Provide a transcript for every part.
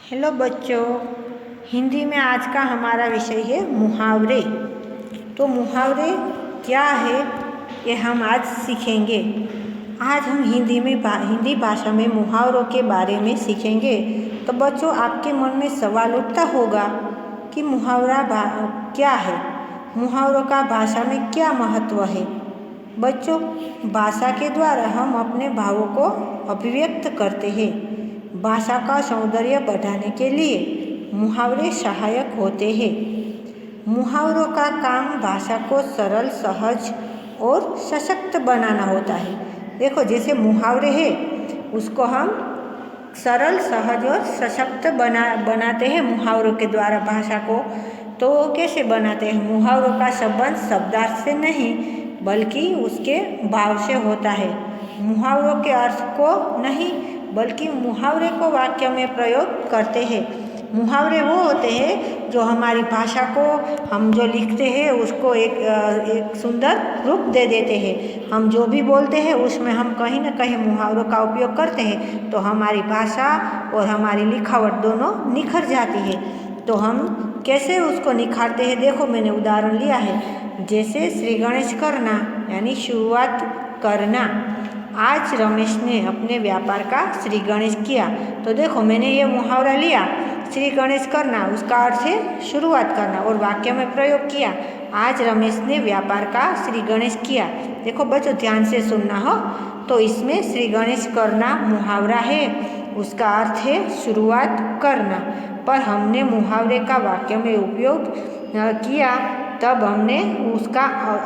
Hello बच्चों, हिंदी में आज का हमारा विषय है मुहावरे। तो मुहावरे क्या है ये हम आज सीखेंगे। आज हम हिंदी भाषा में मुहावरों के बारे में सीखेंगे। तो बच्चों, आपके मन में सवाल उठता होगा कि मुहावरा क्या है, मुहावरों का भाषा में क्या महत्व है। बच्चों, भाषा के द्वारा हम अपने भावों को अभिव्यक्त करते हैं। भाषा का सौंदर्य बढ़ाने के लिए मुहावरे सहायक होते हैं। मुहावरों का काम भाषा को सरल, सहज और सशक्त बनाना होता है। देखो, जैसे मुहावरे हैं उसको हम सरल, सहज और सशक्त बनाते हैं मुहावरों के द्वारा भाषा को। तो वो कैसे बनाते हैं? मुहावरों का संबंध शब्दार्थ से नहीं बल्कि उसके भाव से होता है। मुहावरों के अर्थ को नहीं बल्कि मुहावरे को वाक्य में प्रयोग करते हैं। मुहावरे वो होते हैं जो हमारी भाषा को, हम जो लिखते हैं उसको एक सुंदर रूप दे देते हैं। हम जो भी बोलते हैं उसमें हम कहीं ना कहीं मुहावरों का उपयोग करते हैं तो हमारी भाषा और हमारी लिखावट दोनों निखर जाती है। तो हम कैसे उसको निखारते हैं? देखो, मैंने उदाहरण लिया है। जैसे श्री गणेश करना यानी शुरुआत करना। आज रमेश ने अपने व्यापार का श्री गणेश किया। तो देखो, मैंने ये मुहावरा लिया, श्री गणेश करना, उसका अर्थ है शुरुआत करना, और वाक्य में प्रयोग किया, आज रमेश ने व्यापार का श्री गणेश किया। देखो बच्चों, ध्यान से सुनना हो। तो इसमें श्री गणेश करना मुहावरा है, उसका अर्थ है शुरुआत करना। पर हमने मुहावरे का वाक्य में उपयोग किया तब हमने उसका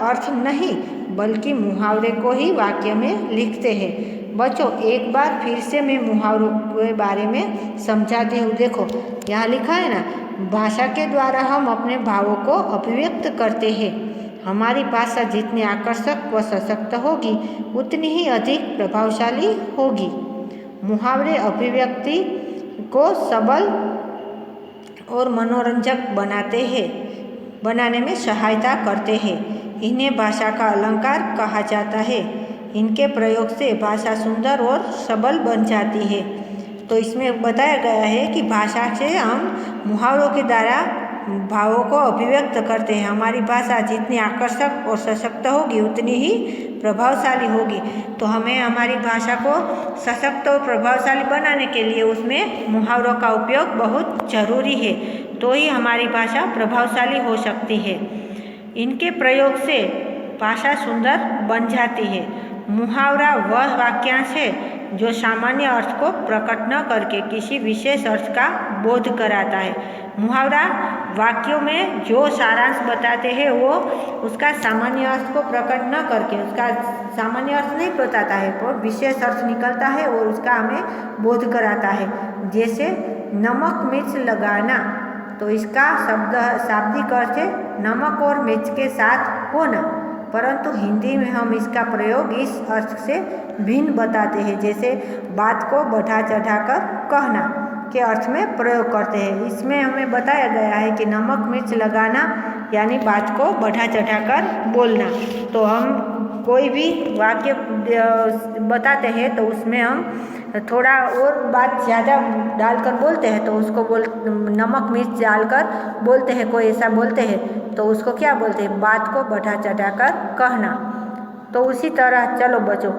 अर्थ नहीं बल्कि मुहावरे को ही वाक्य में लिखते हैं। बच्चों, एक बार फिर से मैं मुहावरों के बारे में समझाती हूँ। देखो, यहाँ लिखा है ना, भाषा के द्वारा हम अपने भावों को अभिव्यक्त करते हैं। हमारी भाषा जितनी आकर्षक व सशक्त होगी उतनी ही अधिक प्रभावशाली होगी। मुहावरे अभिव्यक्ति को सबल और मनोरंजक बनाने में सहायता करते हैं। इन्हें भाषा का अलंकार कहा जाता है। इनके प्रयोग से भाषा सुंदर और सबल बन जाती है। तो इसमें बताया गया है कि भाषा से हम मुहावरों के द्वारा भावों को अभिव्यक्त करते हैं। हमारी भाषा जितनी आकर्षक और सशक्त होगी उतनी ही प्रभावशाली होगी। तो हमें हमारी भाषा को सशक्त और प्रभावशाली बनाने के लिए उसमें मुहावरों का उपयोग बहुत जरूरी है, तो ही हमारी भाषा प्रभावशाली हो सकती है। इनके प्रयोग से भाषा सुंदर बन जाती है। मुहावरा वह वाक्यांश है जो सामान्य अर्थ को प्रकट न करके किसी विशेष अर्थ का बोध कराता है। मुहावरा वाक्यों में जो सारांश बताते हैं वो उसका सामान्य अर्थ को प्रकट न करके उसका सामान्य अर्थ नहीं बताता है, वो विशेष अर्थ निकलता है और उसका हमें बोध कराता है। जैसे नमक मिर्च लगाना, तो इसका शाब्दिक अर्थ है नमक और मिर्च के साथ होना, परंतु हिंदी में हम इसका प्रयोग इस अर्थ से भिन्न बताते हैं। जैसे बात को बढ़ा चढ़ाकर कहना के अर्थ में प्रयोग करते हैं। इसमें हमें बताया गया है कि नमक मिर्च लगाना यानी बात को बढ़ा चढ़ाकर बोलना। तो हम कोई भी वाक्य बताते हैं तो उसमें हम थोड़ा और बात ज़्यादा डालकर बोलते हैं तो उसको नमक मिर्च डालकर बोलते हैं, कोई ऐसा बोलते हैं तो उसको क्या बोलते हैं? बात को बढ़ा चढ़ाकर कहना। तो उसी तरह चलो बच्चों,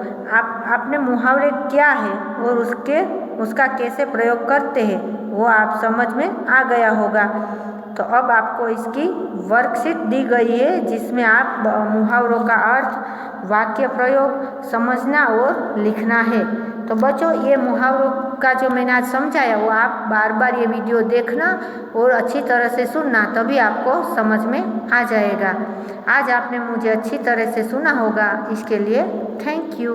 आपने मुहावरे क्या है और उसका कैसे प्रयोग करते हैं वो आप समझ में आ गया होगा। तो अब आपको इसकी वर्कशीट दी गई है जिसमें आप मुहावरों का अर्थ, वाक्य प्रयोग समझना और लिखना है। तो बच्चों, ये मुहावरों का जो मैंने आज समझाया वो आप बार बार ये वीडियो देखना और अच्छी तरह से सुनना, तभी आपको समझ में आ जाएगा। आज आपने मुझे अच्छी तरह से सुना होगा, इसके लिए थैंक यू।